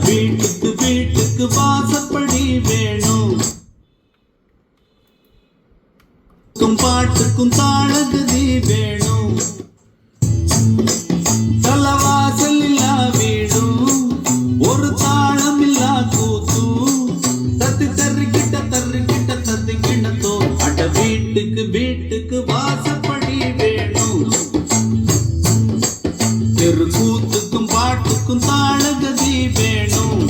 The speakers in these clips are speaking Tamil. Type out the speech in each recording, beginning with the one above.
வீட்டுக்கு வீட்டுக்கு வாசப்படி வேணும், பாட்டுக்கும் தாளகதி வேணும், தலவாசல் இல்லா வீடும் ஒரு தாளம் இல்லா கூத்தும், தத்தி தர்றிக்கிட்ட தத்தி கிண்ணத்தோ. அட வீட்டுக்கு வீட்டுக்கு வாசப்படி வேணும், தெரு கூத்துக்கும் பாட்டுக்கும் தாளகதி வேணும்.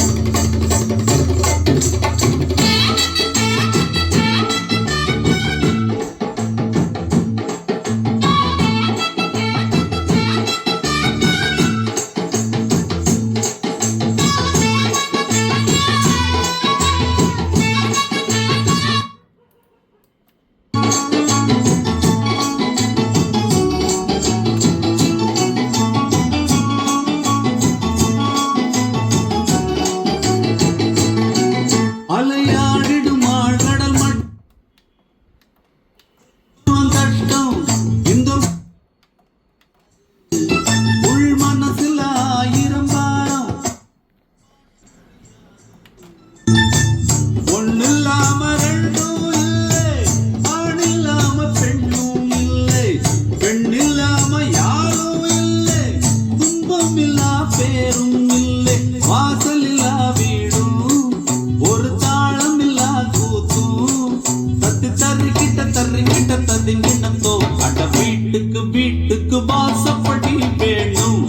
வீட்டுக்கு வீட்டுக்கு வாசப்படி வேணும்,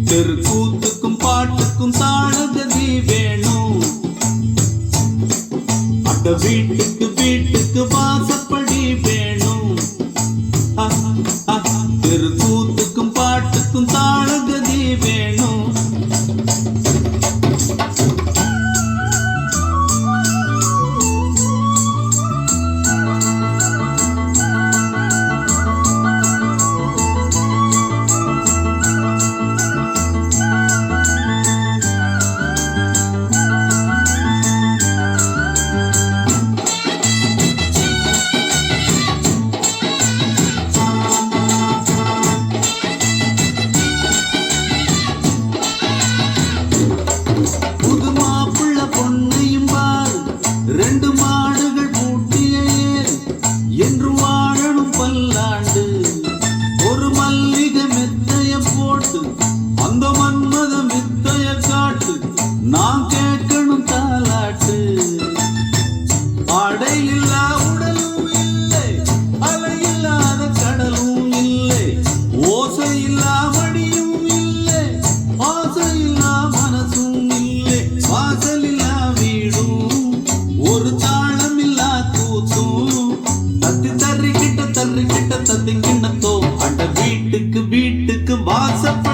தெரு கூத்துக்கும் பாட்டுக்கும் தாளகதி வேணும். அட வீட்டுக்கு வீட்டுக்கு வாசப்படி வேணும், தெரு கூத்துக்கும் பாட்டுக்கும் தாளகதி வேணும். ரெண்டு மாடுகள் பூட்டிய ஏறு என்று வாழணும் பல்லாண்டு, ஒரு மல்லிகை மெத்தைய போட்டு அந்த மன்மத வித்தைய காட்டு, நான் கேட்கணும் தாலாட்டு. ஆடை இல்லா உடலும் இல்லை, அலை இல்லாத கடலும் இல்லை, ஓசை இல்லா மடியும் இல்லை, ஆசை இல்லா மனசும் இல்லை, வாசல் இல்லா வீடும் ஒரு தாளம் இல்லா கூத்தும், தத்தி தர்றிக்கிட்ட தத்தி கிண்ணத்தோ. அட வீட்டுக்கு வீட்டுக்கு வாசப்படி